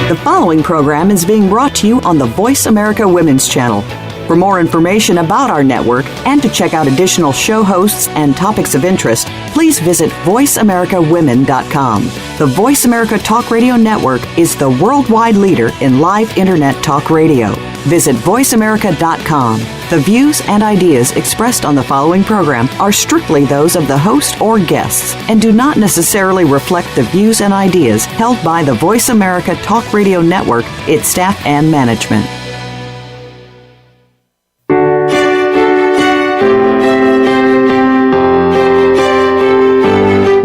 The following program is being brought to you on the Voice America Women's Channel. For more information about our network and to check out additional show hosts and topics of interest, please visit voiceamericawomen.com. The Voice America Talk Radio Network is the worldwide leader in live Internet talk radio. Visit voiceamerica.com. The views and ideas expressed on the following program are strictly those of the host or guests and do not necessarily reflect the views and ideas held by the Voice America Talk Radio Network, its staff, and management.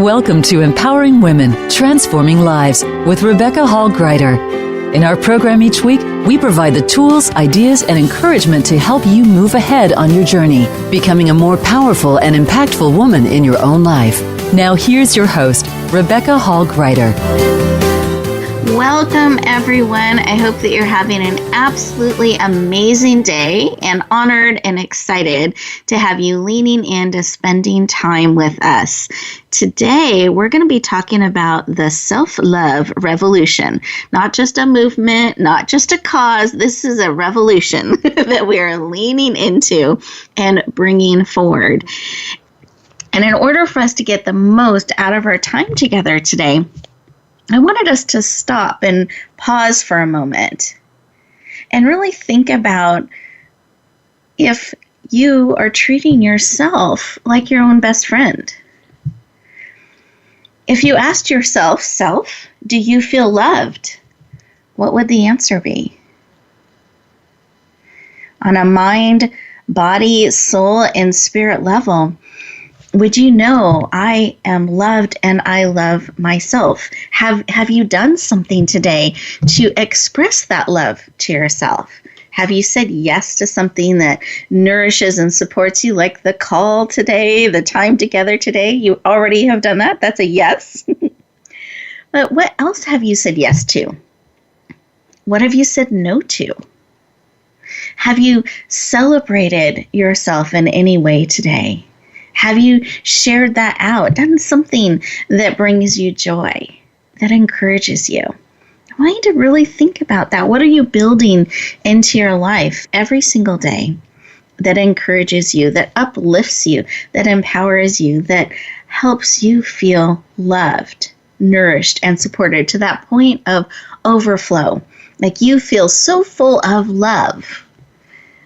Welcome to Empowering Women, Transforming Lives with Rebecca Hall Gruyter. In our program each week, we provide the tools, ideas, and encouragement to help you move ahead on your journey, becoming a more powerful and impactful woman in your own life. Now here's your host, Rebecca Hall Gruyter. Welcome, everyone. I hope that you're having an absolutely amazing day and honored and excited to have you leaning into spending time with us. Today, we're going to be talking about the self-love revolution. Not just a movement, not just a cause. This is a revolution that we are leaning into and bringing forward. And in order for us to get the most out of our time together today, I wanted us to stop and pause for a moment and really think about if you are treating yourself like your own best friend. If you asked yourself, self, do you feel loved? What would the answer be? On a mind, body, soul, and spirit level, would you know I am loved and I love myself? Have you done something today to express that love to yourself? Have you said yes to something that nourishes and supports you, like the call today, the time together today? You already have done that. That's a yes. But what else have you said yes to? What have you said no to? Have you celebrated yourself in any way today? Have you shared that out, done something that brings you joy, that encourages you? I want you to really think about that. What are you building into your life every single day that encourages you, that uplifts you, that empowers you, that helps you feel loved, nourished, and supported to that point of overflow? Like you feel so full of love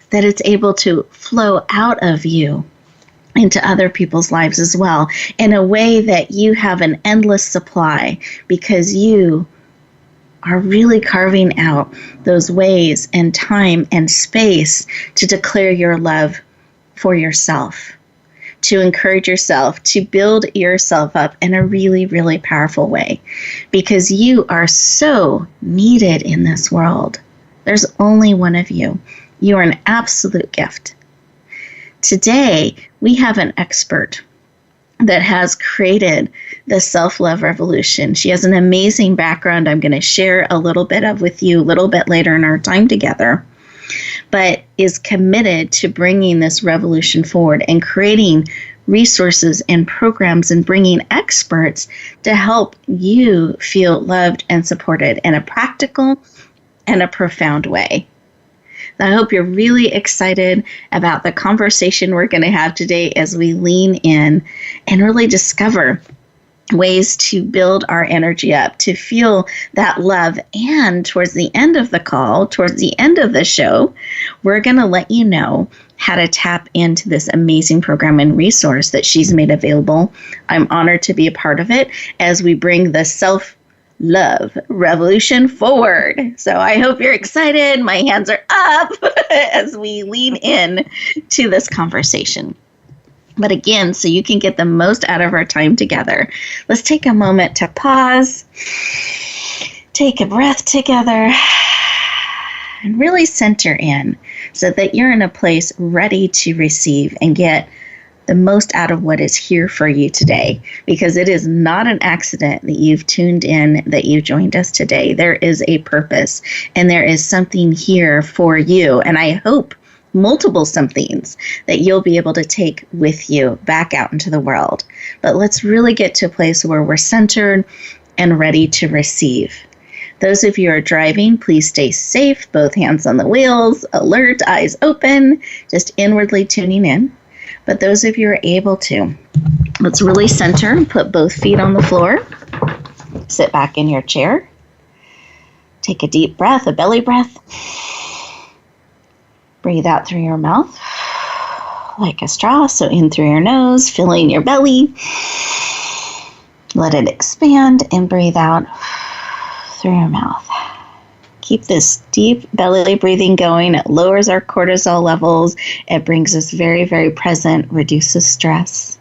that it's able to flow out of you into other people's lives as well, in a way that you have an endless supply because you are really carving out those ways and time and space to declare your love for yourself, to encourage yourself, to build yourself up in a really, really powerful way, because you are so needed in this world. There's only one of you. You are an absolute gift. Today, we have an expert that has created the self-love revolution. She has an amazing background I'm going to share a little bit of with you a little bit later in our time together, but is committed to bringing this revolution forward and creating resources and programs and bringing experts to help you feel loved and supported in a practical and a profound way. I hope you're really excited about the conversation we're going to have today as we lean in and really discover ways to build our energy up, to feel that love. And towards the end of the call, towards the end of the show, we're going to let you know how to tap into this amazing program and resource that she's made available. I'm honored to be a part of it as we bring the self-love revolution forward. So I hope you're excited. My hands are up as we lean in to this conversation. But again, so you can get the most out of our time together, let's take a moment to pause, take a breath together, and really center in so that you're in a place ready to receive and get the most out of what is here for you today, because it is not an accident that you've tuned in, that you joined us today. There is a purpose and there is something here for you. And I hope multiple somethings that you'll be able to take with you back out into the world. But let's really get to a place where we're centered and ready to receive. Those of you who are driving, please stay safe, both hands on the wheels, alert, eyes open, just inwardly tuning in. But those of you who are able to, let's really center and put both feet on the floor. Sit back in your chair. Take a deep breath, a belly breath. Breathe out through your mouth like a straw. So in through your nose, filling your belly. Let it expand and breathe out through your mouth. Keep this deep belly breathing going. It lowers our cortisol levels. It brings us very, very present, reduces stress,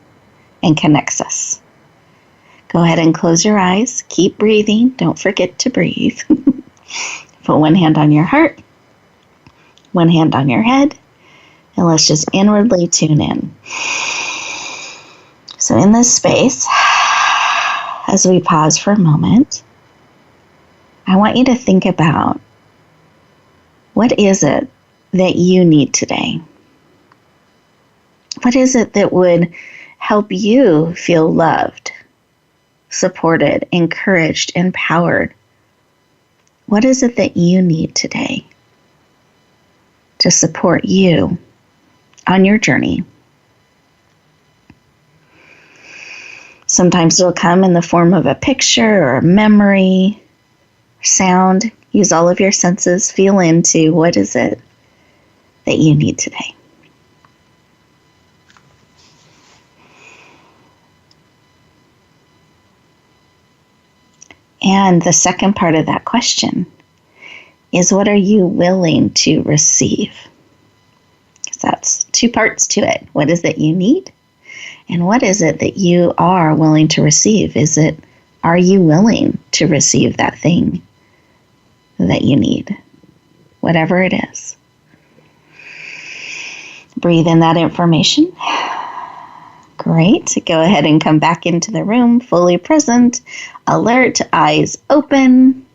and connects us. Go ahead and close your eyes. Keep breathing. Don't forget to breathe. Put one hand on your heart, one hand on your head, and let's just inwardly tune in. So in this space, as we pause for a moment, I want you to think about, what is it that you need today? What is it that would help you feel loved, supported, encouraged, empowered? What is it that you need today to support you on your journey? Sometimes it'll come in the form of a picture or a memory, sound. Use all of your senses. Feel into what is it that you need today. And the second part of that question is, what are you willing to receive? Because that's two parts to it. What is it you need? And what is it that you are willing to receive? Are you willing to receive that thing that you need? Whatever it is. Breathe in that information. Great. Go ahead and come back into the room, fully present, alert, eyes open.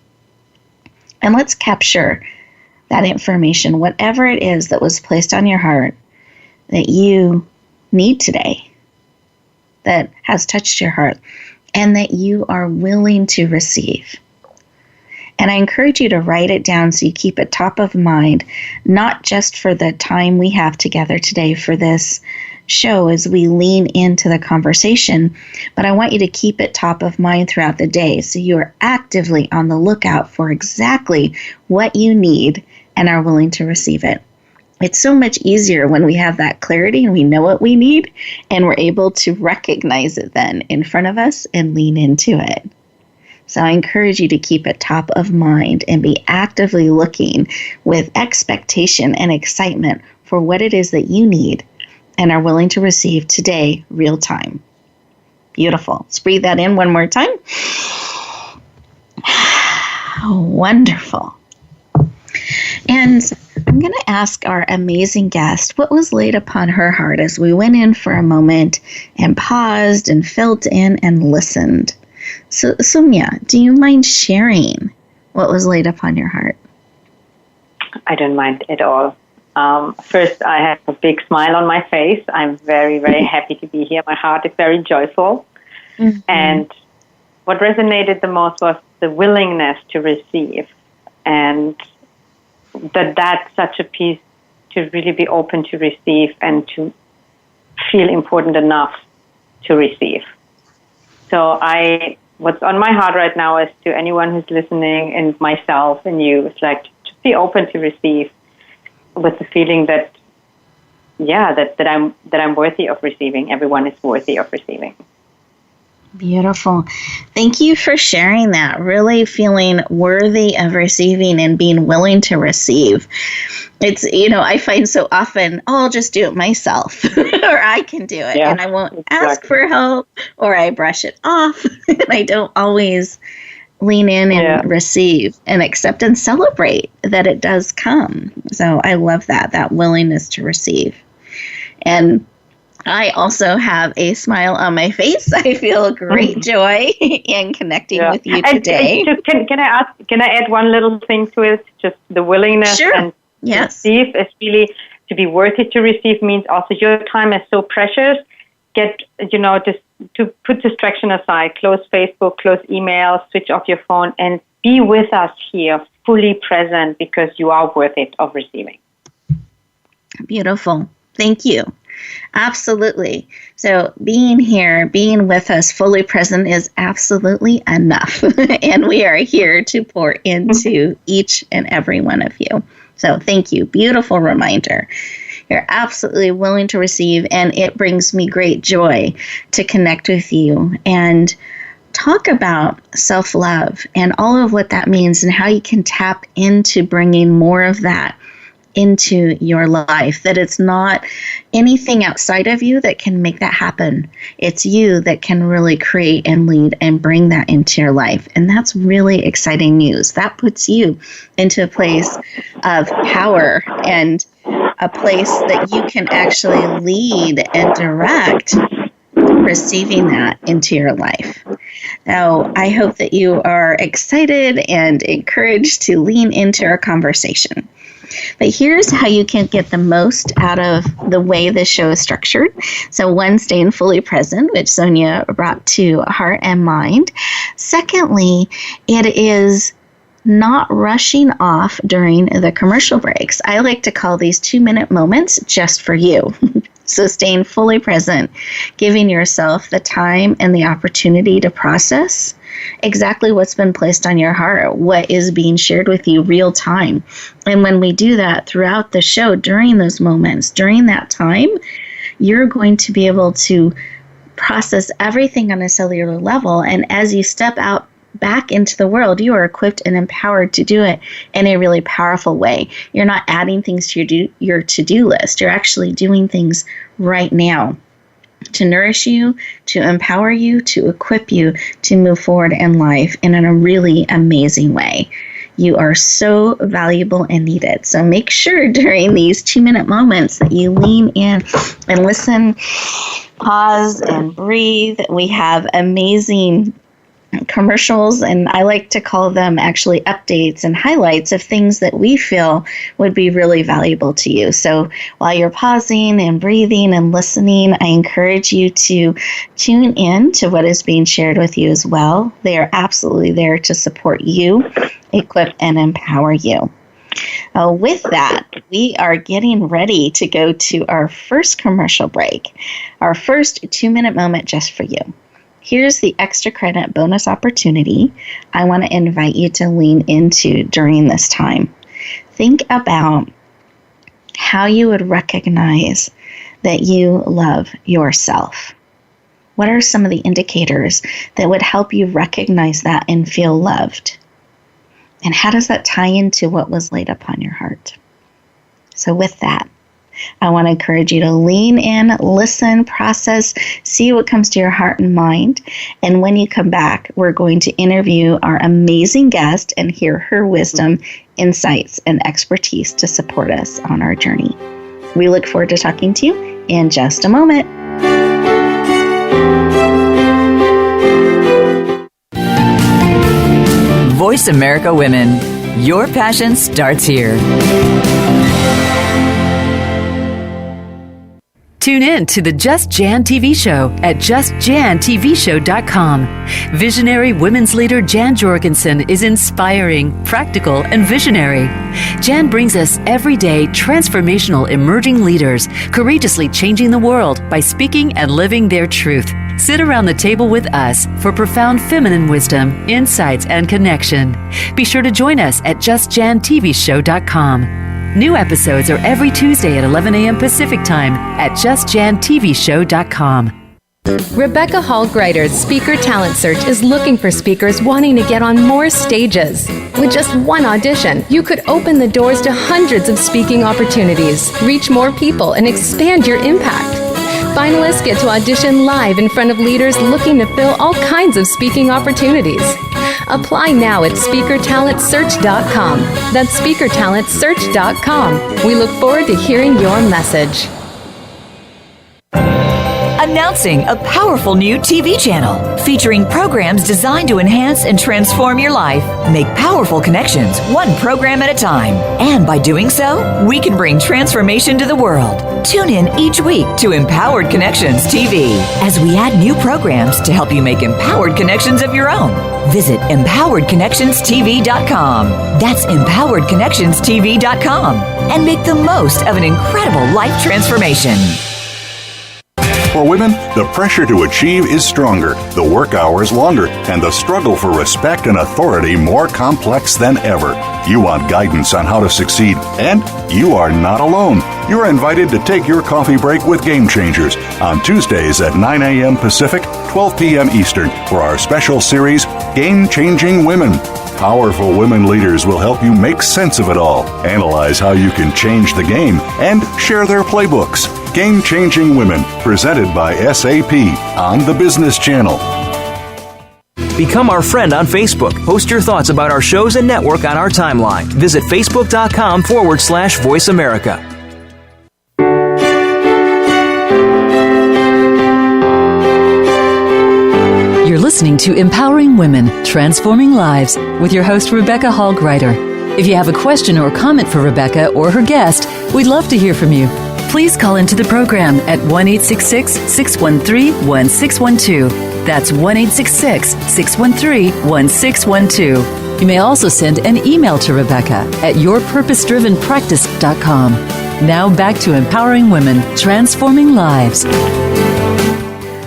And let's capture that information, whatever it is that was placed on your heart that you need today, that has touched your heart, and that you are willing to receive. And I encourage you to write it down so you keep it top of mind, not just for the time we have together today for this show as we lean into the conversation, but I want you to keep it top of mind throughout the day so you are actively on the lookout for exactly what you need and are willing to receive it. It's so much easier when we have that clarity and we know what we need and we're able to recognize it then in front of us and lean into it. So I encourage you to keep it top of mind and be actively looking with expectation and excitement for what it is that you need and are willing to receive today, real time. Beautiful. Let's breathe that in one more time. Wonderful. And I'm going to ask our amazing guest what was laid upon her heart as we went in for a moment and paused and felt in and listened. So, Sonia, do you mind sharing what was laid upon your heart? I don't mind at all. First, I have a big smile on my face. I'm very, very happy to be here. My heart is very joyful. Mm-hmm. And what resonated the most was the willingness to receive. And that's such a piece, to really be open to receive and to feel important enough to receive. So what's on my heart right now is to anyone who's listening, and myself and you, it's like to be open to receive with the feeling that I'm worthy of receiving. Everyone is worthy of receiving. Beautiful. Thank you for sharing that. Really feeling worthy of receiving and being willing to receive. It's, I find so often, I'll just do it myself or I can do it and I won't ask for help, or I brush it off and I don't always lean in and receive and accept and celebrate that it does come. So I love that willingness to receive. And I also have a smile on my face. I feel great joy in connecting with you today. Can I add one little thing to it? Just the willingness and receive is really, to be worthy to receive means also your time is so precious. Just to put distraction aside, close Facebook, close email, switch off your phone, and be with us here, fully present, because you are worth it of receiving. Beautiful. Thank you. Absolutely. So being here, being with us, fully present is absolutely enough. And we are here to pour into each and every one of you. So thank you. Beautiful reminder. You're absolutely willing to receive, and it brings me great joy to connect with you and talk about self-love and all of what that means and how you can tap into bringing more of that into your life, that it's not anything outside of you that can make that happen. It's you that can really create and lead and bring that into your life. And that's really exciting news. That puts you into a place of power and a place that you can actually lead and direct receiving that into your life. Now, I hope that you are excited and encouraged to lean into our conversation. But here's how you can get the most out of the way this show is structured. So one, staying fully present, which Sonia brought to heart and mind. Secondly, it is not rushing off during the commercial breaks. I like to call these 2-minute moments just for you. So staying fully present, giving yourself the time and the opportunity to process exactly what's been placed on your heart, what is being shared with you real time. And when we do that throughout the show, during those moments, during that time, you're going to be able to process everything on a cellular level. And as you step out back into the world, you are equipped and empowered to do it in a really powerful way. You're not adding things to your to-do list. You're actually doing things right now to nourish you, to empower you, to equip you to move forward in life in a really amazing way. You are so valuable and needed. So make sure during these 2-minute moments that you lean in and listen, pause, and breathe. We have amazing commercials, and I like to call them actually updates and highlights of things that we feel would be really valuable to you. So while you're pausing and breathing and listening, I encourage you to tune in to what is being shared with you as well. They are absolutely there to support you, equip, and empower you. With that, we are getting ready to go to our first commercial break, our first 2-minute moment just for you. Here's the extra credit bonus opportunity I want to invite you to lean into during this time. Think about how you would recognize that you love yourself. What are some of the indicators that would help you recognize that and feel loved? And how does that tie into what was laid upon your heart? So with that, I want to encourage you to lean in, listen, process, see what comes to your heart and mind. And when you come back, we're going to interview our amazing guest and hear her wisdom, insights, and expertise to support us on our journey. We look forward to talking to you in just a moment. Voice America Women. Your passion starts here. Tune in to the Just Jan TV show at justjantvshow.com. Visionary women's leader Jan Jorgensen is inspiring, practical, and visionary. Jan brings us everyday transformational emerging leaders, courageously changing the world by speaking and living their truth. Sit around the table with us for profound feminine wisdom, insights, and connection. Be sure to join us at justjantvshow.com. New episodes are every Tuesday at 11 a.m. Pacific Time at justjantvshow.com. Rebecca Hall Gruyter's Speaker Talent Search is looking for speakers wanting to get on more stages. With just one audition, you could open the doors to hundreds of speaking opportunities, reach more people, and expand your impact. Finalists get to audition live in front of leaders looking to fill all kinds of speaking opportunities. Apply now at speakertalentsearch.com. That's speakertalentsearch.com. We look forward to hearing your message. Announcing a powerful new TV channel featuring programs designed to enhance and transform your life. Make powerful connections, one program at a time. And by doing so, we can bring transformation to the world. Tune in each week to Empowered Connections TV as we add new programs to help you make empowered connections of your own. Visit empoweredconnectionstv.com. That's empoweredconnectionstv.com. And make the most of an incredible life transformation. For women, the pressure to achieve is stronger, the work hours longer, and the struggle for respect and authority more complex than ever. You want guidance on how to succeed, and you are not alone. You're invited to take your coffee break with Game Changers on Tuesdays at 9 a.m. Pacific, 12 p.m. Eastern for our special series, Game Changing Women. Powerful women leaders will help you make sense of it all, analyze how you can change the game, and share their playbooks. Game Changing Women, presented by SAP on the Business Channel. Become our friend on Facebook. Post your thoughts about our shows and network on our timeline. Visit facebook.com/Voice America. You're listening to Empowering Women, Transforming Lives with your host, Rebecca Hall Gruyter. If you have a question or comment for Rebecca or her guest, we'd love to hear from you. Please call into the program at 1-866-613-1612. That's 1-866-613-1612. You may also send an email to Rebecca at yourpurposedrivenpractice.com. Now back to Empowering Women, Transforming Lives.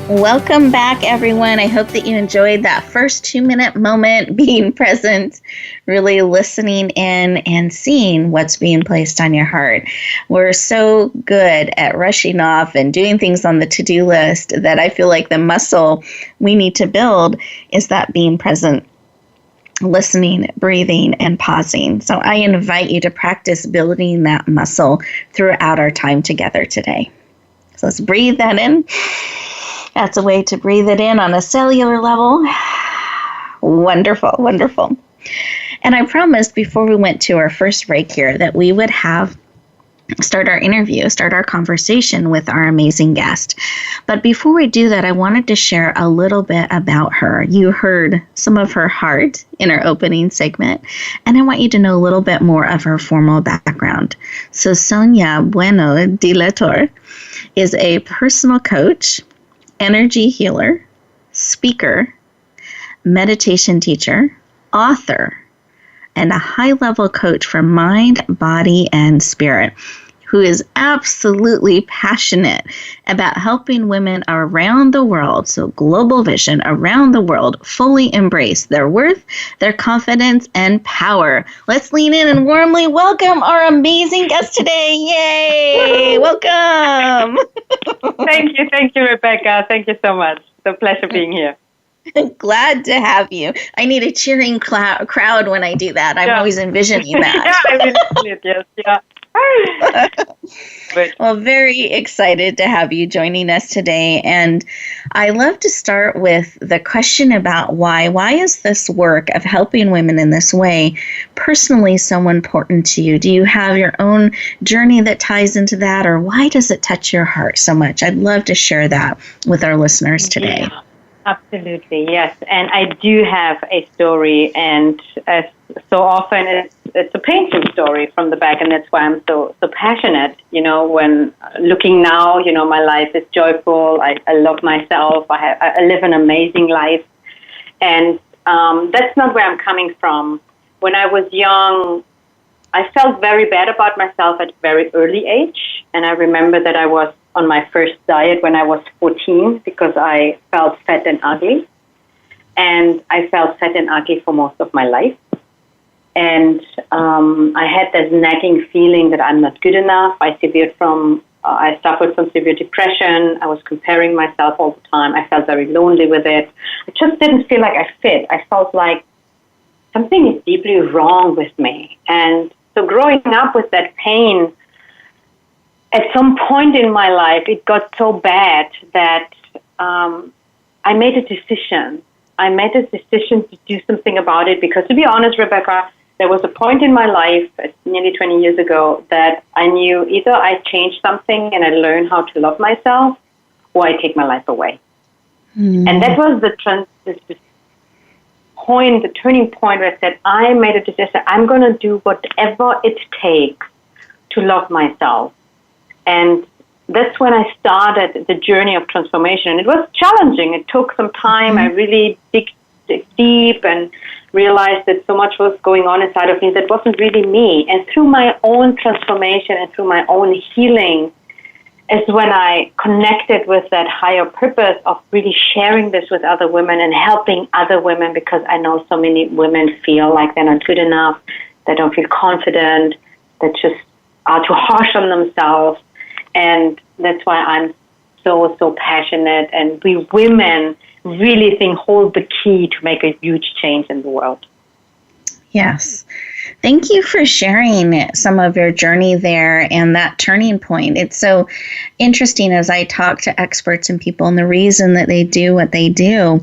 Welcome back, everyone. I hope that you enjoyed that first 2-minute moment being present, really listening in and seeing what's being placed on your heart. We're so good at rushing off and doing things on the to-do list that I feel like the muscle we need to build is that being present, listening, breathing, and pausing. So I invite you to practice building that muscle throughout our time together today. So let's breathe that in. That's a way to breathe it in on a cellular level. Wonderful, wonderful. And I promised before we went to our first break here that we would start our conversation with our amazing guest. But before we do that, I wanted to share a little bit about her. You heard some of her heart in our opening segment, and I want you to know a little bit more of her formal background. So Sonia Bueno de la Torre is a personal coach, energy healer, speaker, meditation teacher, author, and a high-level coach for mind, body, and spirit, who is absolutely passionate about helping women around the world, so global vision around the world, fully embrace their worth, their confidence, and power. Let's lean in and warmly welcome our amazing guest today. Yay! Welcome! Thank you, Rebecca. Thank you so much. It's a pleasure being here. Glad to have you. I need a cheering crowd when I do that. I'm always envisioning that. Yeah, I envision it, yes, yeah. Well, very excited to have you joining us today. And I love to start with the question about why. Why is this work of helping women in this way personally so important to you? Do you have your own journey that ties into that, or why does it touch your heart so much? I'd love to share that with our listeners today. Yeah, absolutely, yes. And I do have a story, and as so often it's a painful story from the back, and that's why I'm so passionate. You know, when looking now, you know, my life is joyful. I love myself. I live an amazing life, and that's not where I'm coming from. When I was young, I felt very bad about myself at a very early age, and I remember that I was on my first diet when I was 14 because I felt fat and ugly, and I felt fat and ugly for most of my life. And I had this nagging feeling that I'm not good enough. I suffered from severe depression. I was comparing myself all the time. I felt very lonely with it. I just didn't feel like I fit. I felt like something is deeply wrong with me. And so growing up with that pain, at some point in my life, it got so bad that I made a decision. I made a decision to do something about it because, to be honest, Rebecca, there was a point in my life, nearly 20 years ago, that I knew either I changed something and I learned how to love myself, before I take my life away. And that was the turning point where I said, I made a decision. I'm going to do whatever it takes to love myself. And that's when I started the journey of transformation. It was challenging. It took some time. I really dig deep and realized that so much was going on inside of me that wasn't really me. And through my own transformation and through my own healing is when I connected with that higher purpose of really sharing this with other women and helping other women, because I know so many women feel like they're not good enough, they don't feel confident, they just are too harsh on themselves. And that's why I'm so passionate. And we women really hold the key to make a huge change in the world. Yes. Thank you for sharing some of your journey there and that turning point. It's so interesting as I talk to experts and people, and the reason that they do what they do,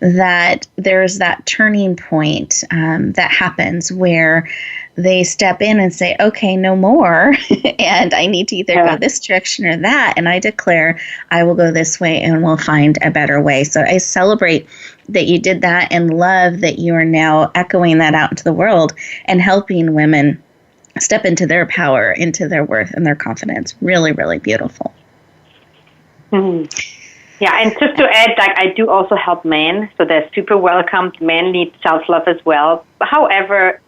that there's that turning point that happens where they step in and say, okay, no more, and I need to either go this direction or that, and I declare I will go this way and we'll find a better way. So I celebrate that you did that and love that you are now echoing that out into the world and helping women step into their power, into their worth and their confidence. Really, really beautiful. Mm-hmm. Yeah, and just to add, I do also help men, so they're super welcomed. Men need self-love as well. However,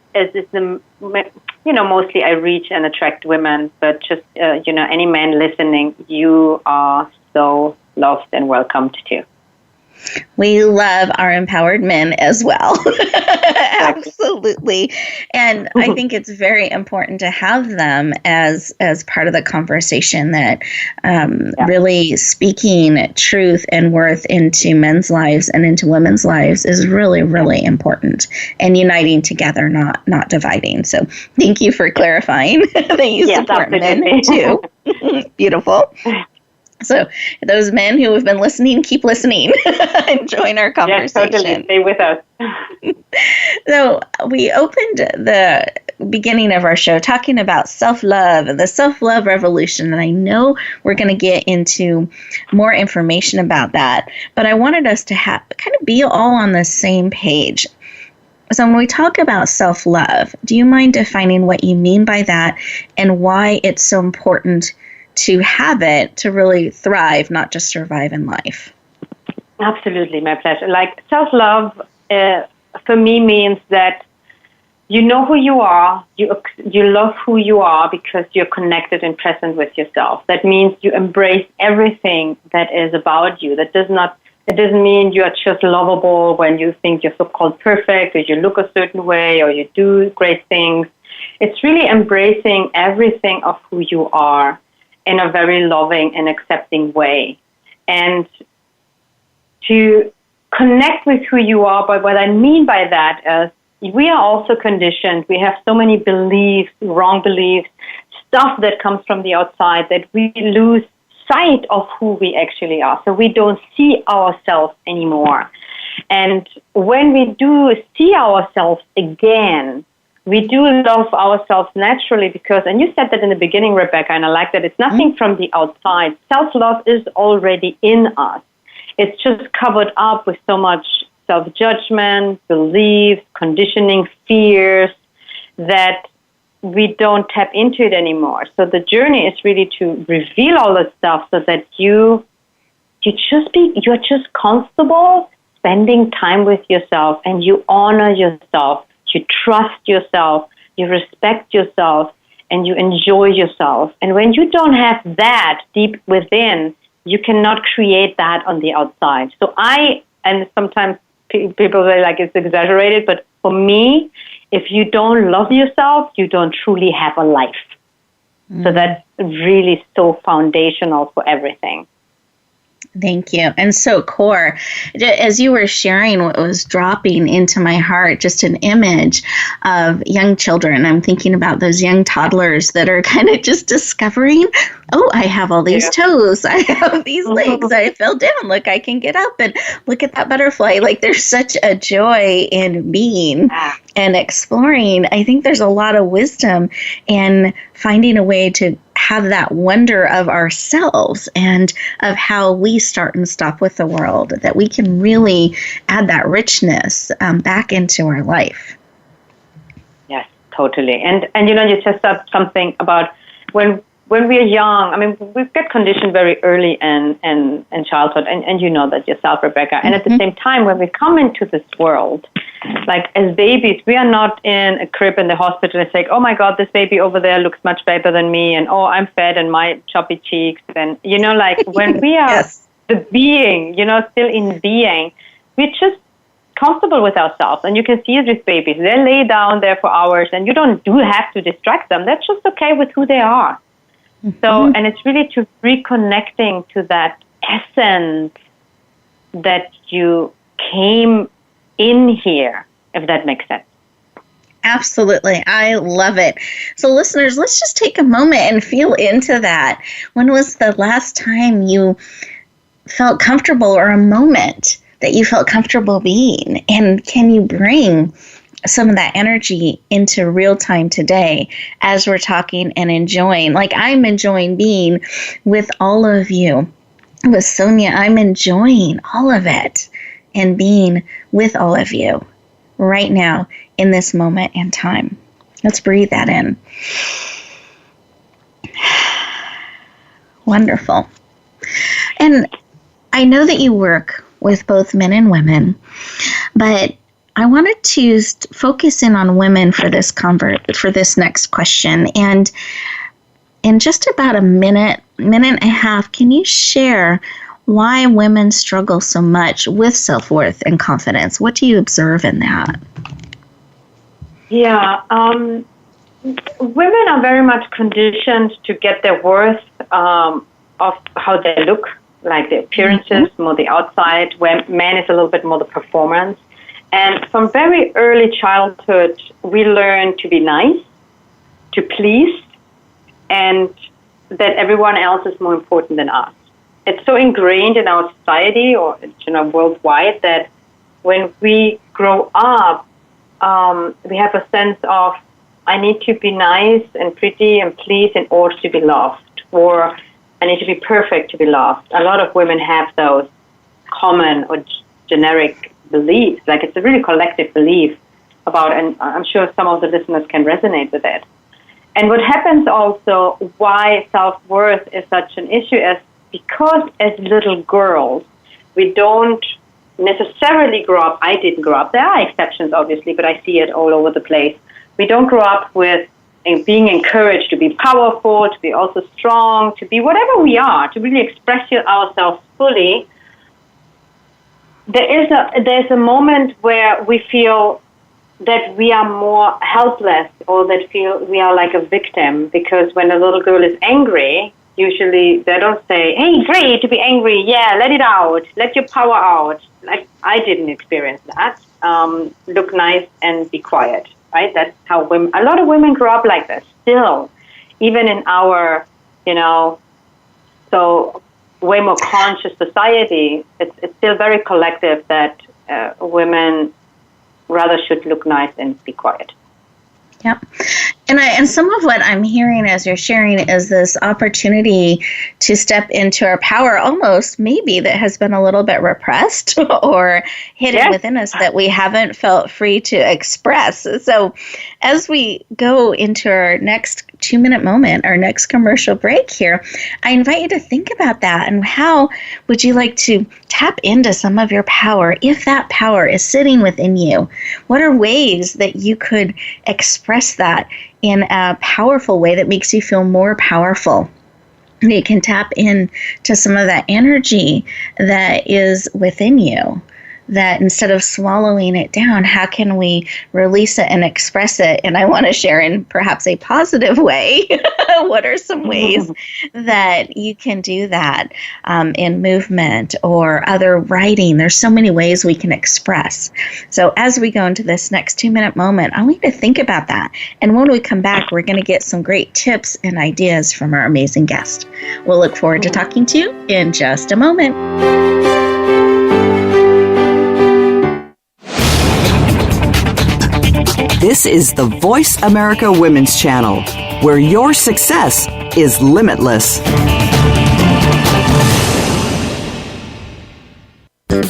mostly I reach and attract women, but just, any man listening, you are so loved and welcomed too. We love our empowered men as well. Absolutely. And I think it's very important to have them as part of the conversation, that really speaking truth and worth into men's lives and into women's lives is really, really important, and uniting together, not dividing. So thank you for clarifying that you support men too. Beautiful. So those men who have been listening, keep listening and join our conversation. Yes, totally. Stay with us. So we opened the beginning of our show talking about self-love and the self-love revolution. And I know we're going to get into more information about that. But I wanted us to kind of be all on the same page. So when we talk about self-love, do you mind defining what you mean by that and why it's so important to have it to really thrive, not just survive in life? Absolutely, my pleasure. Like self-love for me means that you know who you are, you love who you are because you're connected and present with yourself. That means you embrace everything that is about you. It doesn't mean you're just lovable when you think you're so-called perfect, or you look a certain way, or you do great things. It's really embracing everything of who you are in a very loving and accepting way. And to connect with who you are, but what I mean by that is we are also conditioned. We have so many beliefs, wrong beliefs, stuff that comes from the outside, that we lose sight of who we actually are. So we don't see ourselves anymore. And when we do see ourselves again, we do love ourselves naturally because, and you said that in the beginning, Rebecca, and I like that, it's nothing from the outside. Self-love is already in us. It's just covered up with so much self-judgment, beliefs, conditioning, fears, that we don't tap into it anymore. So the journey is really to reveal all that stuff so that you're just comfortable spending time with yourself, and you honor yourself. You trust yourself, you respect yourself, and you enjoy yourself. And when you don't have that deep within, you cannot create that on the outside. So and sometimes people say like it's exaggerated, but for me, if you don't love yourself, you don't truly have a life. So that's really so foundational for everything. Thank you. And so core, as you were sharing, what was dropping into my heart, just an image of young children. I'm thinking about those young toddlers that are kind of just discovering, oh, I have all these toes. I have these legs. I fell down. Look, I can get up, and look at that butterfly. Like there's such a joy in being and exploring. I think there's a lot of wisdom in finding a way to have that wonder of ourselves and of how we start and stop with the world, that we can really add that richness back into our life. Yes, totally. And you just said something about when we are young. I mean, we get conditioned very early in childhood, and you know that yourself, Rebecca. And at the same time, when we come into this world, like as babies, we are not in a crib in the hospital and say, oh my God, this baby over there looks much better than me, and oh, I'm fat and my choppy cheeks. And, like when we are Yes. the being, still in being, we're just comfortable with ourselves. And you can see it with babies. They lay down there for hours, and you don't have to distract them. They're just okay with who they are. So, and it's really to reconnecting to that essence that you came in here, if that makes sense. Absolutely. I love it. So listeners, let's just take a moment and feel into that. When was the last time you felt comfortable, or a moment that you felt comfortable being? And can you bring some of that energy into real time today as we're talking and enjoying? Like I'm enjoying being with all of you. With Sonia, I'm enjoying all of it and being with all of you right now in this moment and time. Let's breathe that in. Wonderful. And I know that you work with both men and women, but I wanted to focus in on women for this next question. And in just about a minute and a half, can you share why women struggle so much with self-worth and confidence? What do you observe in that? Yeah, women are very much conditioned to get their worth of how they look, like the appearances, more the outside, where man is a little bit more the performance. And from very early childhood, we learn to be nice, to please, and that everyone else is more important than us. It's so ingrained in our society, or worldwide, that when we grow up, we have a sense of, I need to be nice and pretty and please in order to be loved, or I need to be perfect to be loved. A lot of women have those common or generic beliefs, like it's a really collective belief about, and I'm sure some of the listeners can resonate with it. And what happens also, why self-worth is such an issue, is because as little girls, we don't necessarily grow up. I didn't grow up. There are exceptions, obviously, but I see it all over the place. We don't grow up with being encouraged to be powerful, to be also strong, to be whatever we are, to really express ourselves fully. There's a moment where we feel that we are more helpless, or that feel we are like a victim, because when a little girl is angry, usually they don't say, hey, great to be angry, yeah, let it out, let your power out. Like, I didn't experience that. Look nice and be quiet, right? That's how a lot of women grow up like this still, even in our, so way more conscious society. It's still very collective that women rather should look nice and be quiet. Yep. And some of what I'm hearing as you're sharing is this opportunity to step into our power, almost maybe that has been a little bit repressed or hidden within us that we haven't felt free to express. So as we go into our next 2-minute moment, our next commercial break here, I invite you to think about that, and how would you like to tap into some of your power if that power is sitting within you? What are ways that you could express that in a powerful way that makes you feel more powerful? You can tap into some of that energy that is within you, that instead of swallowing it down, how can we release it and express it? And I want to share in perhaps a positive way. What are some ways that you can do that in movement or other writing? There's so many ways we can express. So as we go into this next 2-minute moment, I want you to think about that. And when we come back, we're going to get some great tips and ideas from our amazing guest. We'll look forward to talking to you in just a moment. This is the Voice America Women's Channel. where your success is limitless.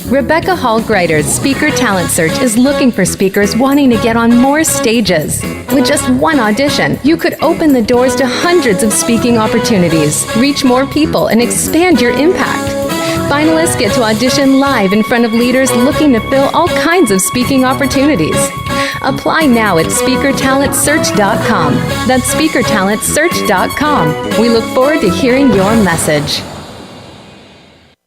Rebecca Hall Gruyter's Speaker Talent Search is looking for speakers wanting to get on more stages. With just one audition, you could open the doors to hundreds of speaking opportunities, reach more people, and expand your impact. Finalists get to audition live in front of leaders looking to fill all kinds of speaking opportunities. Apply now at speakertalentsearch.com. That's speakertalentsearch.com. We look forward to hearing your message.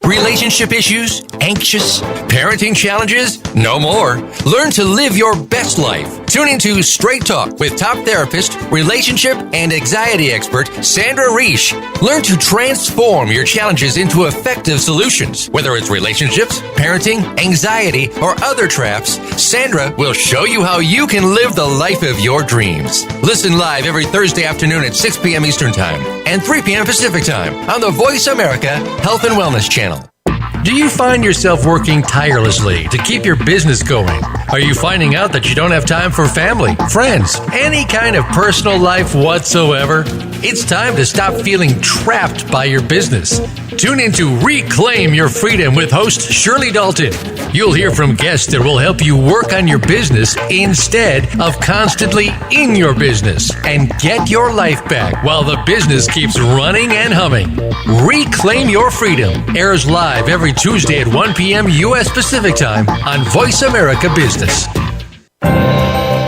Relationship issues? Anxious? Parenting challenges? No more. Learn to live your best life. Tune into Straight Talk with top therapist, relationship, and anxiety expert Sandra Reish. Learn to transform your challenges into effective solutions. Whether it's relationships, parenting, anxiety, or other traps, Sandra will show you how you can live the life of your dreams. Listen live every Thursday afternoon at 6 p.m. Eastern Time and 3 p.m. Pacific Time on the Voice America Health and Wellness Channel. Do you find yourself working tirelessly to keep your business going? Are you finding out that you don't have time for family, friends, any kind of personal life whatsoever? It's time to stop feeling trapped by your business. Tune in to Reclaim Your Freedom with host Shirley Dalton. You'll hear from guests that will help you work on your business instead of constantly in your business and get your life back while the business keeps running and humming. Reclaim Your Freedom airs live every Tuesday at 1 p.m. U.S. Pacific Time on Voice America Business.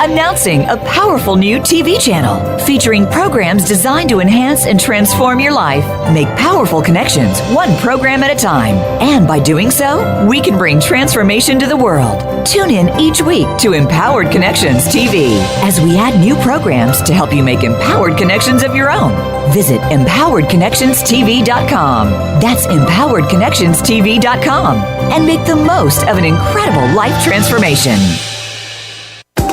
Announcing a powerful new TV channel featuring programs designed to enhance and transform your life. Make powerful connections, one program at a time. And by doing so, we can bring transformation to the world. Tune in each week to Empowered Connections TV as we add new programs to help you make empowered connections of your own. Visit empoweredconnectionstv.com. That's empoweredconnectionstv.com. And make the most of an incredible life transformation.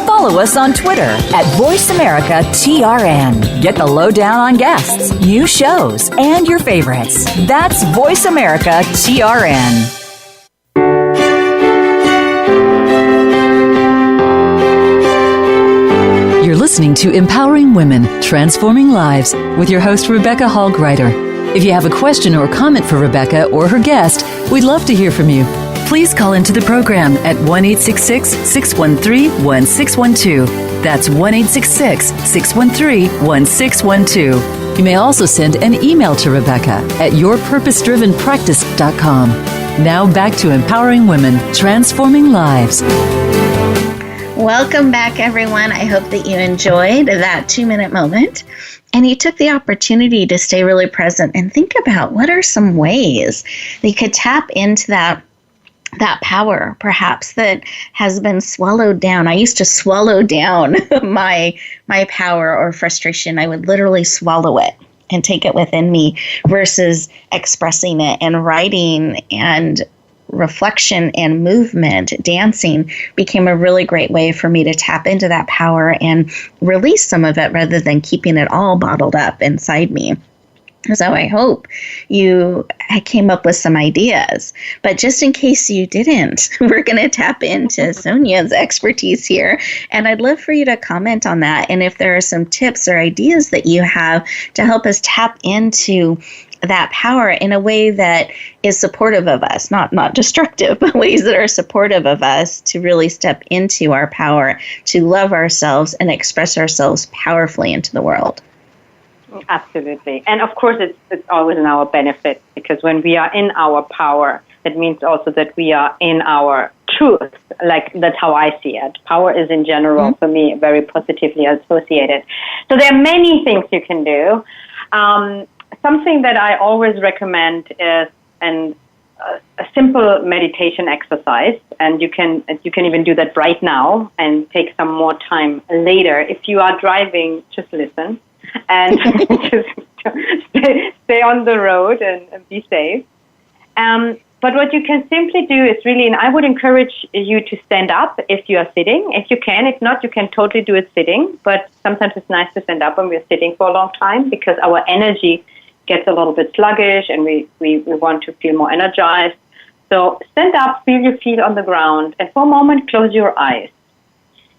Follow us on Twitter at VoiceAmericaTRN. Get the lowdown on guests, new shows, and your favorites. That's VoiceAmericaTRN. You're listening to Empowering Women, Transforming Lives with your host, Rebecca Hall Gruyter. If you have a question or comment for Rebecca or her guest, we'd love to hear from you. Please call into the program at 1-866-613-1612. That's 1-866-613-1612. You may also send an email to Rebecca at yourpurposedrivenpractice.com. Now back to Empowering Women, Transforming Lives. Welcome back, everyone. I hope that you enjoyed that 2-minute moment and you took the opportunity to stay really present and think about what are some ways that you could tap into that power, perhaps, that has been swallowed down. I used to swallow down my power or frustration. I would literally swallow it and take it within me versus expressing it, and writing and reflection and movement, dancing became a really great way for me to tap into that power and release some of it rather than keeping it all bottled up inside me. So I hope you came up with some ideas. But just in case you didn't, we're going to tap into Sonia's expertise here. And I'd love for you to comment on that. And if there are some tips or ideas that you have to help us tap into that power in a way that is supportive of us, not destructive, but ways that are supportive of us to really step into our power, to love ourselves and express ourselves powerfully into the world. Absolutely. And of course, it's always in our benefit, because when we are in our power, it means also that we are in our truth. Like, that's how I see it. Power is in general, for me, very positively associated. So there are many things you can do. Something that I always recommend is a simple meditation exercise, and you can even do that right now and take some more time later. If you are driving, just listen. And just stay on the road and be safe. But what you can simply do is really, and I would encourage you to stand up if you are sitting. If you can, if not, you can totally do it sitting. But sometimes it's nice to stand up when we're sitting for a long time, because our energy gets a little bit sluggish and we want to feel more energized. So stand up, feel your feet on the ground, and for a moment, close your eyes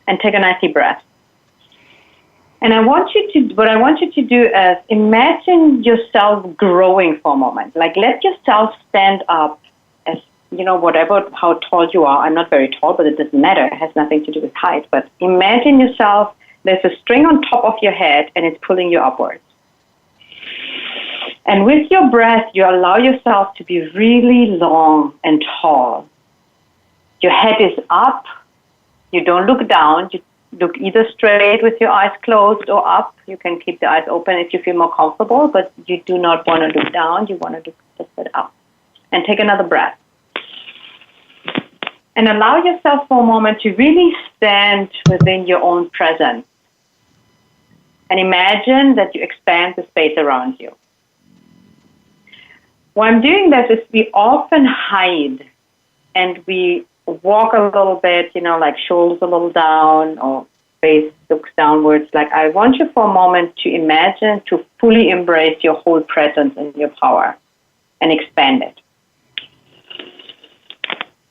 and take a nice deep breath. And what I want you to do is imagine yourself growing for a moment. Like, let yourself stand up as, whatever, how tall you are. I'm not very tall, but it doesn't matter. It has nothing to do with height. But imagine yourself, there's a string on top of your head, and it's pulling you upwards. And with your breath, you allow yourself to be really long and tall. Your head is up. You don't look down. You look either straight with your eyes closed or up. You can keep the eyes open if you feel more comfortable, but you do not want to look down. You want to look just up. And take another breath. And allow yourself for a moment to really stand within your own presence. And imagine that you expand the space around you. Why I'm doing this is we often hide and we walk a little bit, like shoulders a little down or face looks downwards. Like, I want you for a moment to imagine to fully embrace your whole presence and your power and expand it.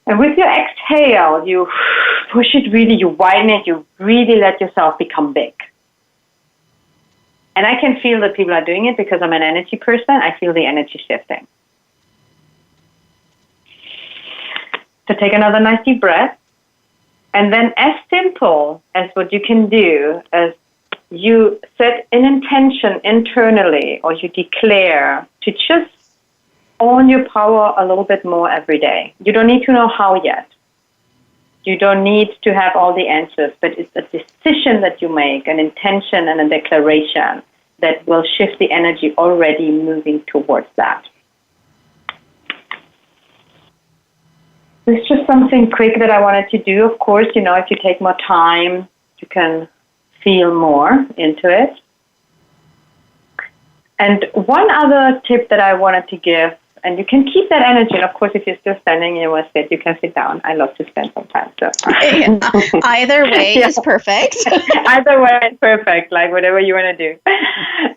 And with your exhale, you push it really, you widen it, you really let yourself become big. And I can feel that people are doing it because I'm an energy person. I feel the energy shifting. So take another nice deep breath. And then as simple as what you can do is you set an intention internally, or you declare to just own your power a little bit more every day. You don't need to know how yet. You don't need to have all the answers, but it's a decision that you make, an intention and a declaration that will shift the energy already moving towards that. It's just something quick that I wanted to do. Of course, if you take more time, you can feel more into it. And one other tip that I wanted to give, and you can keep that energy. And of course, if you're still standing and you want to sit, you can sit down. I love to stand sometimes. So. Either way is perfect. Either way is perfect, like whatever you want to do.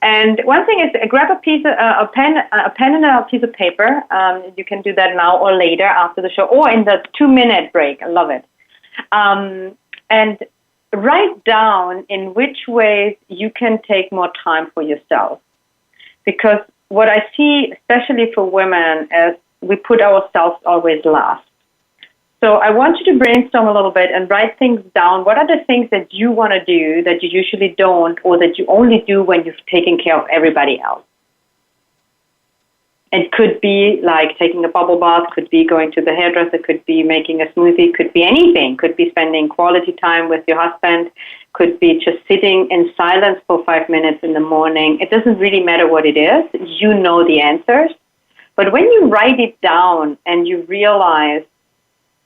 And one thing is, grab a pen and a piece of paper. You can do that now or later after the show, or in the 2-minute break. I love it. And write down in which ways you can take more time for yourself. Because what I see, especially for women, is we put ourselves always last. So I want you to brainstorm a little bit and write things down. What are the things that you want to do that you usually don't, or that you only do when you've taken care of everybody else? It could be like taking a bubble bath, could be going to the hairdresser, could be making a smoothie, could be anything, could be spending quality time with your husband, could be just sitting in silence for 5 minutes in the morning. It doesn't really matter what it is. You know the answers. But when you write it down and you realize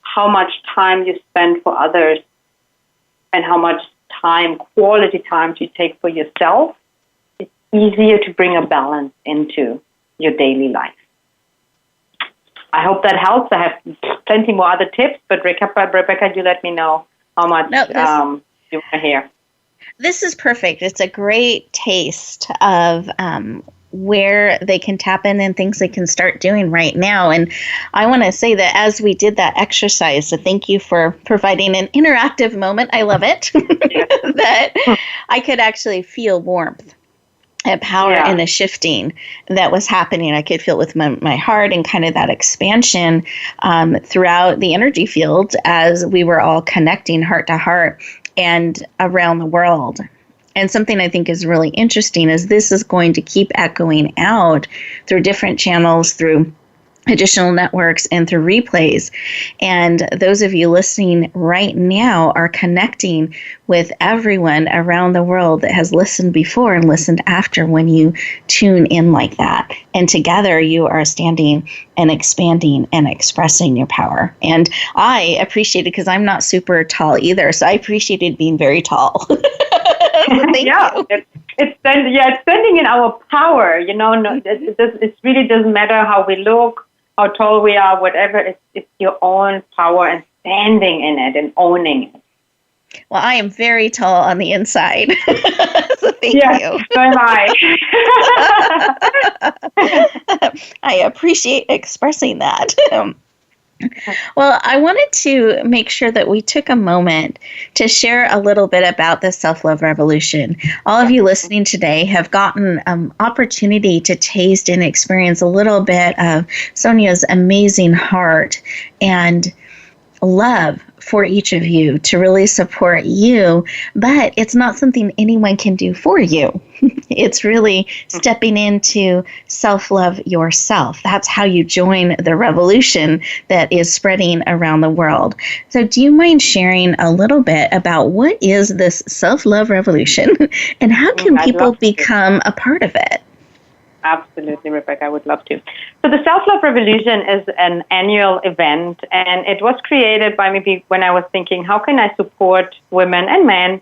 how much time you spend for others and how much time, quality time you take for yourself, it's easier to bring a balance into your daily life. I hope that helps. I have plenty more other tips, but Rebecca, you let me know how much you want to hear. This is perfect. It's a great taste of where they can tap in and things they can start doing right now. And I want to say that as we did that exercise, so thank you for providing an interactive moment. I love it. That I could actually feel warmth and power and a shifting that was happening. I could feel it with my heart and kind of that expansion throughout the energy field as we were all connecting heart to heart and around the world. And something I think is really interesting is this is going to keep echoing out through different channels, through additional networks, and through replays. And those of you listening right now are connecting with everyone around the world that has listened before and listened after when you tune in like that. And together you are standing and expanding and expressing your power. And I appreciate it because I'm not super tall either. So I appreciated being very tall. Thank you. It's standing in our power. It really doesn't matter how we look, how tall we are, whatever. It's your own power and standing in it and owning it. Well, I am very tall on the inside. So thank you. So am I. I appreciate expressing that. Well, I wanted to make sure that we took a moment to share a little bit about the self-love revolution. All of you listening today have gotten an opportunity to taste and experience a little bit of Sonia's amazing heart and love for each of you to really support you, but it's not something anyone can do for you. It's really stepping into self-love yourself. That's how you join the revolution that is spreading around the world. So do you mind sharing a little bit about what is this self-love revolution and how can people become a part of it? Absolutely, Rebecca, I would love to. So the Self-Love Revolution is an annual event, and it was created by me when I was thinking, how can I support women and men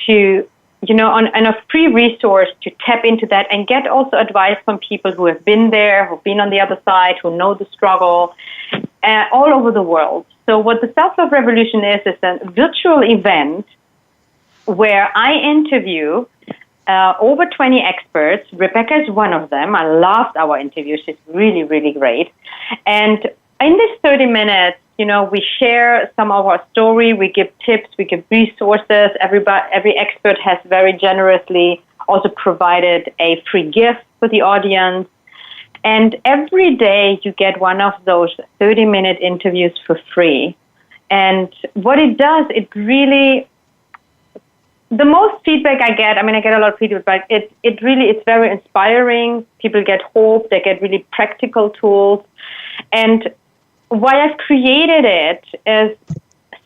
to, on a free resource to tap into that and get also advice from people who have been there, who've been on the other side, who know the struggle, all over the world. So what the Self-Love Revolution is a virtual event where I interview over 20 experts. Rebecca is one of them. I loved our interview. She's really, really great. And in this 30 minutes, we share some of our story. We give tips. We give resources. Every expert has very generously also provided a free gift for the audience. And every day you get one of those 30-minute interviews for free. And what it does, it really... The most feedback I get a lot of feedback, but it's very inspiring. People get hope. They get really practical tools. And why I've created it is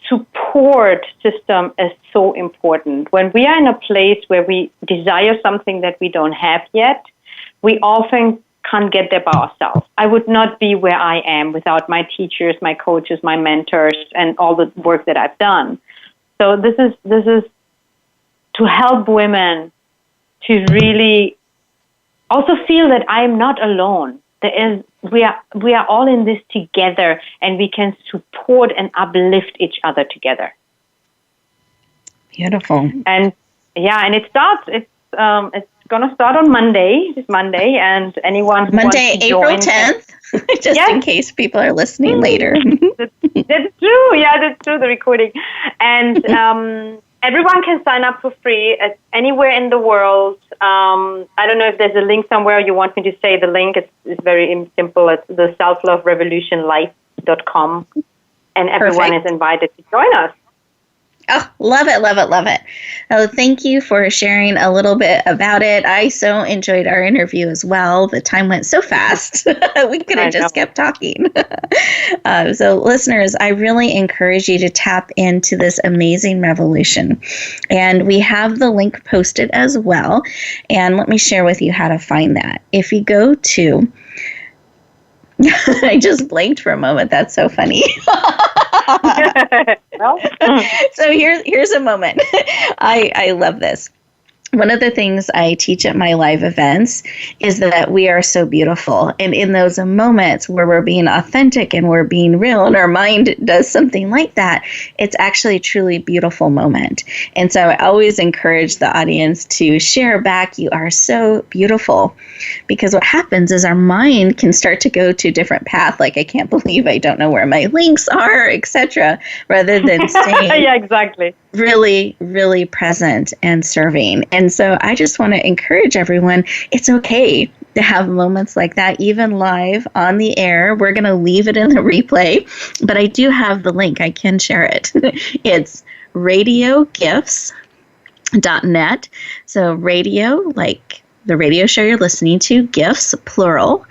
support system is so important. When we are in a place where we desire something that we don't have yet, we often can't get there by ourselves. I would not be where I am without my teachers, my coaches, my mentors, and all the work that I've done. So this is to help women to really also feel that I am not alone. We are all in this together, and we can support and uplift each other together. Beautiful. And it's going to start on Monday. It's Monday, and anyone who wants to April join 10th, just in case people are listening later. That's true. Yeah, that's true. The recording, and everyone can sign up for free anywhere in the world. I don't know if there's a link somewhere you want me to say the link. It's very simple. It's the selfloverevolutionlife.com, and everyone is invited to join us. Oh, love it, love it, love it. Oh, thank you for sharing a little bit about it. I so enjoyed our interview as well. The time went so fast. We could have just kept talking. So listeners, I really encourage you to tap into this amazing revolution. And we have the link posted as well. And let me share with you how to find that. If you go to... I just blanked for a moment. That's so funny. So here's a moment. I love this. One of the things I teach at my live events is that we are so beautiful. And in those moments where we're being authentic and we're being real and our mind does something like that, it's actually a truly beautiful moment. And so I always encourage the audience to share back, you are so beautiful. Because what happens is our mind can start to go to a different path, like I can't believe I don't know where my links are, etc., rather than staying exactly. really, really present and serving. And so I just want to encourage everyone, it's okay to have moments like that, even live on the air. We're going to leave it in the replay, but I do have the link. I can share it. It's radiogifts.net. So radio, like the radio show you're listening to, gifts, plural,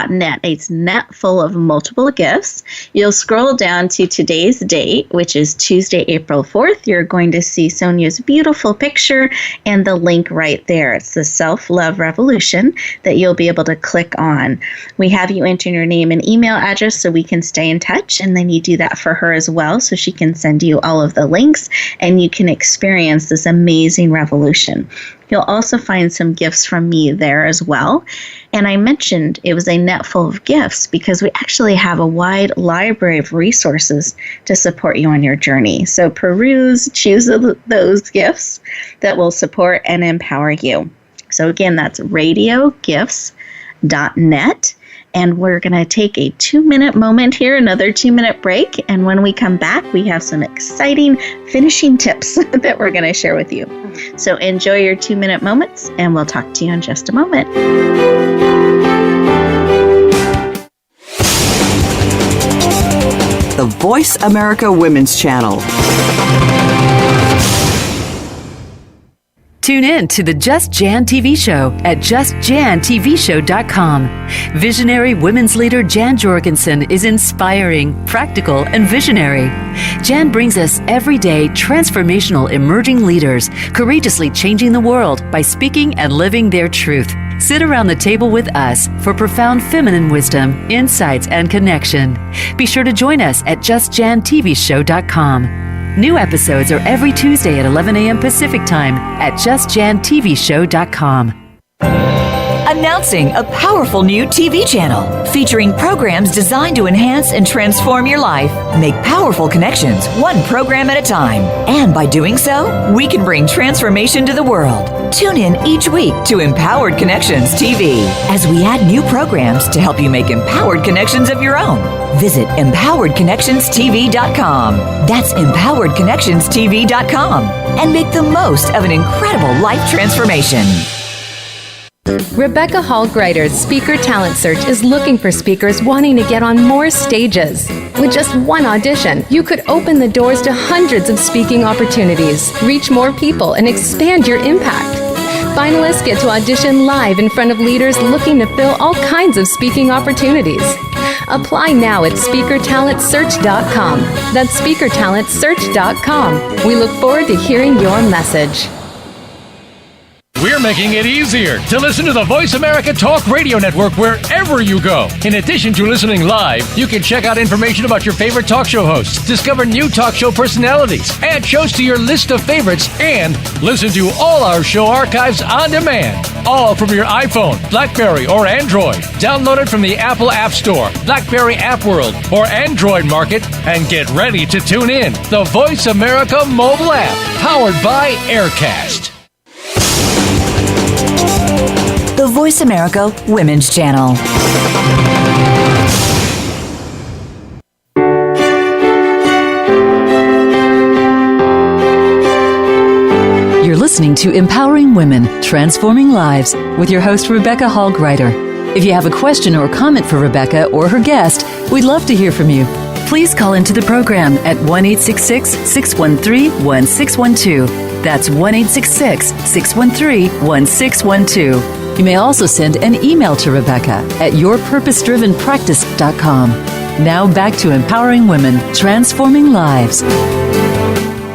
.net. It's net full of multiple gifts. You'll scroll down to today's date, which is Tuesday, April 4th. You're going to see Sonia's beautiful picture and the link right there. It's the Self-Love Revolution that you'll be able to click on. We have you enter your name and email address so we can stay in touch, and then you do that for her as well so she can send you all of the links and you can experience this amazing revolution. You'll also find some gifts from me there as well. And I mentioned it was a net full of gifts because we actually have a wide library of resources to support you on your journey. So peruse, choose those gifts that will support and empower you. So again, that's radiogifts.net. And we're going to take a 2-minute moment here, another 2-minute break. And when we come back, we have some exciting finishing tips that we're going to share with you. So enjoy your 2-minute moments, and we'll talk to you in just a moment. The Voice America Women's Channel. Tune in to the Just Jan TV show at justjantvshow.com. Visionary women's leader Jan Jorgensen is inspiring, practical, and visionary. Jan brings us everyday transformational emerging leaders, courageously changing the world by speaking and living their truth. Sit around the table with us for profound feminine wisdom, insights, and connection. Be sure to join us at justjantvshow.com. New episodes are every Tuesday at 11 a.m. Pacific Time at justjantvshow.com. Announcing a powerful new TV channel featuring programs designed to enhance and transform your life. Make powerful connections, one program at a time. And by doing so, we can bring transformation to the world. Tune in each week to Empowered Connections TV as we add new programs to help you make empowered connections of your own. Visit empoweredconnectionstv.com. That's empoweredconnectionstv.com. And make the most of an incredible life transformation. Rebecca Hall Gruyter's Speaker Talent Search is looking for speakers wanting to get on more stages. With just one audition, you could open the doors to hundreds of speaking opportunities, reach more people, and expand your impact. Finalists get to audition live in front of leaders looking to fill all kinds of speaking opportunities. Apply now at speakertalentsearch.com. That's speakertalentsearch.com. We look forward to hearing your message. We're making it easier to listen to the Voice America Talk Radio Network wherever you go. In addition to listening live, you can check out information about your favorite talk show hosts, discover new talk show personalities, add shows to your list of favorites, and listen to all our show archives on demand. All from your iPhone, BlackBerry, or Android. Download it from the Apple App Store, BlackBerry App World, or Android Market, and get ready to tune in. The Voice America mobile app, powered by Aircast. The Voice America Women's Channel. You're listening to Empowering Women, Transforming Lives with your host, Rebecca Hall Gruyter. If you have a question or comment for Rebecca or her guest, we'd love to hear from you. Please call into the program at 1-866-613-1612. That's 1-866-613-1612. You may also send an email to Rebecca at yourpurposedrivenpractice.com. Now back to Empowering Women, Transforming Lives.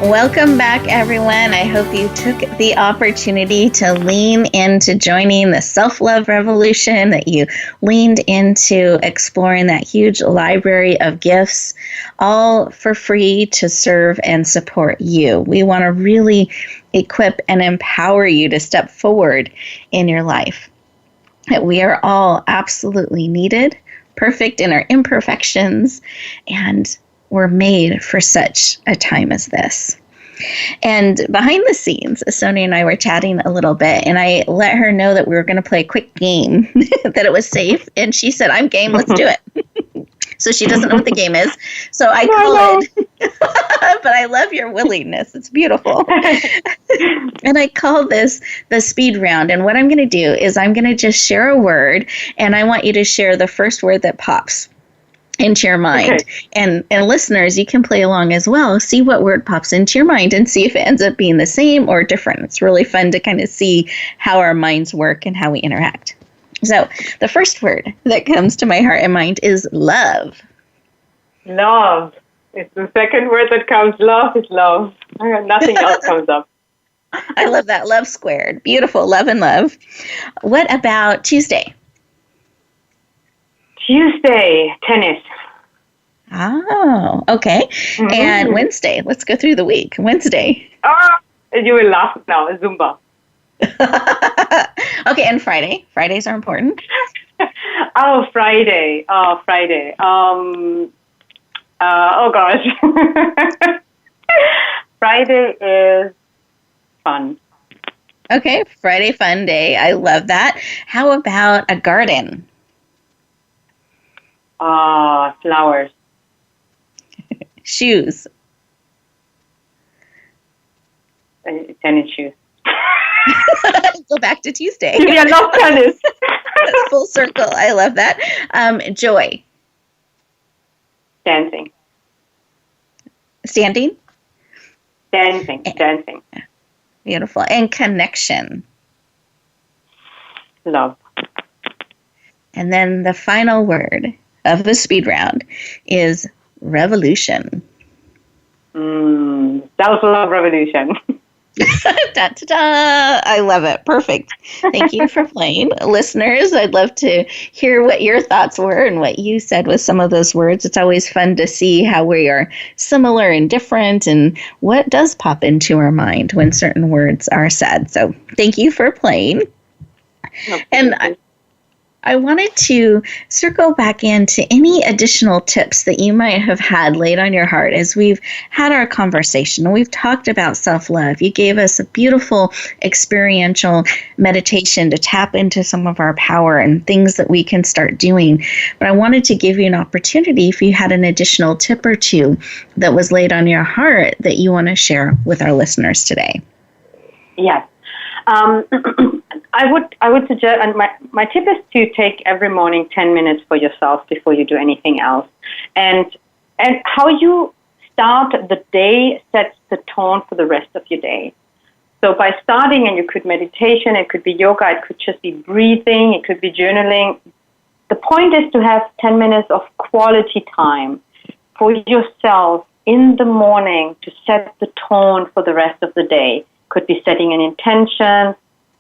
Welcome back, everyone. I hope you took the opportunity to lean into joining the self-love revolution, that you leaned into exploring that huge library of gifts, all for free to serve and support you. We want to really equip and empower you to step forward in your life. That we are all absolutely needed, perfect in our imperfections, and we're made for such a time as this. And behind the scenes, Sonia and I were chatting a little bit, and I let her know that we were going to play a quick game, that it was safe. And she said, I'm game, let's do it. So she doesn't know what the game is. So I call it, but I love your willingness. It's beautiful. And I call this the speed round. And what I'm going to do is I'm going to just share a word, and I want you to share the first word that pops into your mind. Okay. And listeners, you can play along as well. See what word pops into your mind and see if it ends up being the same or different. It's really fun to kind of see how our minds work and how we interact. So the first word that comes to my heart and mind is love. Love. It's the second word that comes. Love is love. Nothing else comes up. I love that. Love squared. Beautiful. Love and love. What about Tuesday? Tuesday, tennis. Oh, okay. Mm-hmm. And Wednesday, let's go through the week. Wednesday. Oh, you will laugh now. Zumba. Okay, and Friday. Fridays are important. Friday. Oh gosh. Friday is fun. Okay, Friday fun day. I love that. How about a garden? Flowers. Shoes. Tennis shoes. Go back to Tuesday. Yeah, I love tennis. Full circle. I love that. Joy. Dancing. Standing. Dancing. Beautiful. And connection. Love. And then the final word of the speed round is revolution. Self-love revolution. Da-da-da. I love it. Perfect. Thank you for playing. Listeners, I'd love to hear what your thoughts were and what you said with some of those words. It's always fun to see how we are similar and different and what does pop into our mind when certain words are said. So thank you for playing. And I wanted to circle back into any additional tips that you might have had laid on your heart as we've had our conversation. We've talked about self-love. You gave us a beautiful experiential meditation to tap into some of our power and things that we can start doing. But I wanted to give you an opportunity if you had an additional tip or two that was laid on your heart that you want to share with our listeners today. Yes. I would suggest, and my tip is to take every morning 10 minutes for yourself before you do anything else. And how you start the day sets the tone for the rest of your day. So by starting, and you could meditation, it could be yoga, it could just be breathing, it could be journaling. The point is to have 10 minutes of quality time for yourself in the morning to set the tone for the rest of the day. Could be setting an intention,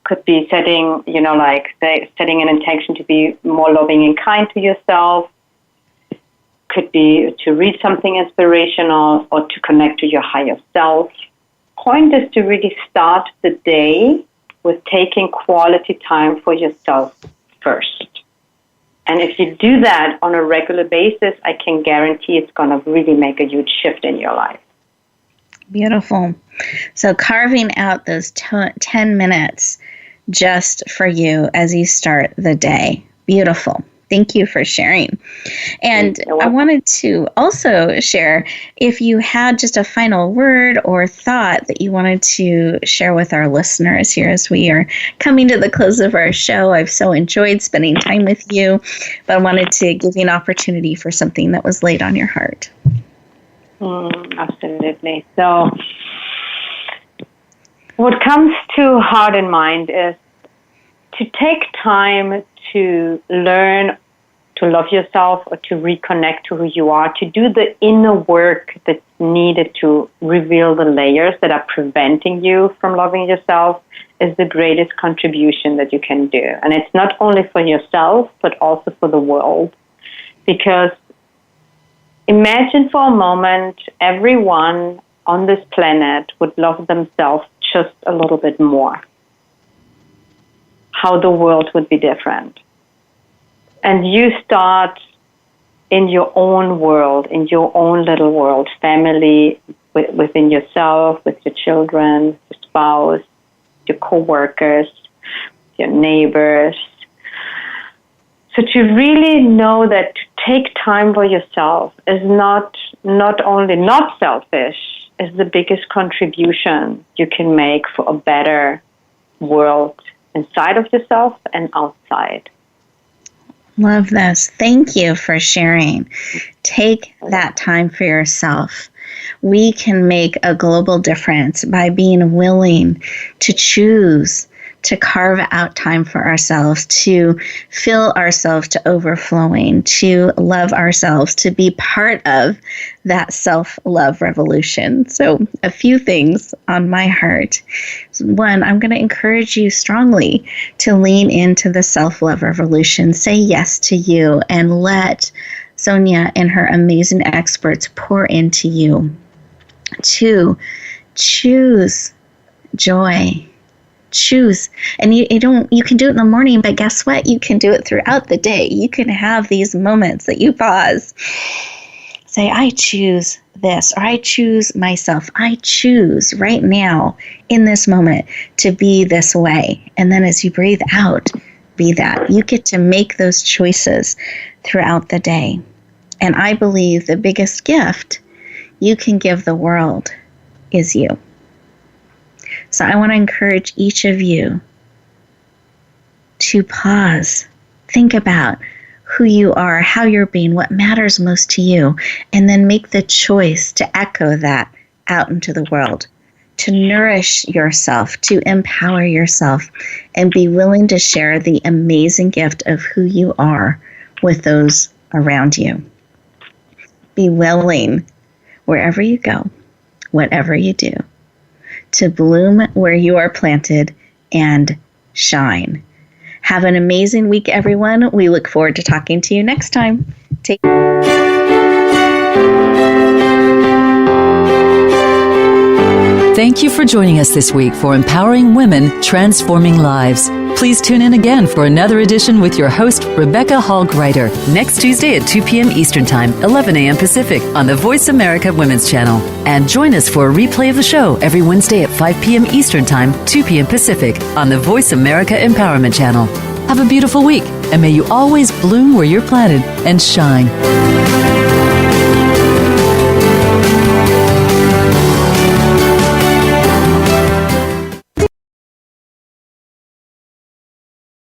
could be setting, setting an intention to be more loving and kind to yourself, could be to read something inspirational or to connect to your higher self. Point is to really start the day with taking quality time for yourself first. And if you do that on a regular basis, I can guarantee it's going to really make a huge shift in your life. Beautiful. So carving out those 10 minutes just for you as you start the day. Beautiful. Thank you for sharing. And I wanted to also share if you had just a final word or thought that you wanted to share with our listeners here as we are coming to the close of our show. I've so enjoyed spending time with you, but I wanted to give you an opportunity for something that was laid on your heart. Absolutely. So what comes to heart and mind is to take time to learn to love yourself or to reconnect to who you are, to do the inner work that's needed to reveal the layers that are preventing you from loving yourself is the greatest contribution that you can do. And it's not only for yourself, but also for the world. Because imagine for a moment everyone on this planet would love themselves just a little bit more. How the world would be different. And you start in your own world, in your own little world, family, within yourself, with your children, your spouse, your co-workers, your neighbors. So to really know that to take time for yourself is not only not selfish, is the biggest contribution you can make for a better world inside of yourself and outside. Love this. Thank you for sharing. Take that time for yourself. We can make a global difference by being willing to choose to carve out time for ourselves, to fill ourselves to overflowing, to love ourselves, to be part of that self-love revolution. So a few things on my heart. One, I'm going to encourage you strongly to lean into the self-love revolution. Say yes to you and let Sonia and her amazing experts pour into you. 2, choose joy. Choose. And you can do it in the morning, but guess what? You can do it throughout the day. You can have these moments that you pause. Say, I choose this, or I choose myself. I choose right now in this moment to be this way. And then as you breathe out, be that. You get to make those choices throughout the day. And I believe the biggest gift you can give the world is you. So I want to encourage each of you to pause, think about who you are, how you're being, what matters most to you, and then make the choice to echo that out into the world, to nourish yourself, to empower yourself, and be willing to share the amazing gift of who you are with those around you. Be willing, wherever you go, whatever you do, to bloom where you are planted and shine. Have an amazing week, everyone. We look forward to talking to you next time. Thank you for joining us this week for Empowering Women, Transforming Lives. Please tune in again for another edition with your host, Rebecca Hall Gruyter, next Tuesday at 2 p.m. Eastern Time, 11 a.m. Pacific on the Voice America Women's Channel. And join us for a replay of the show every Wednesday at 5 p.m. Eastern Time, 2 p.m. Pacific on the Voice America Empowerment Channel. Have a beautiful week, and may you always bloom where you're planted and shine.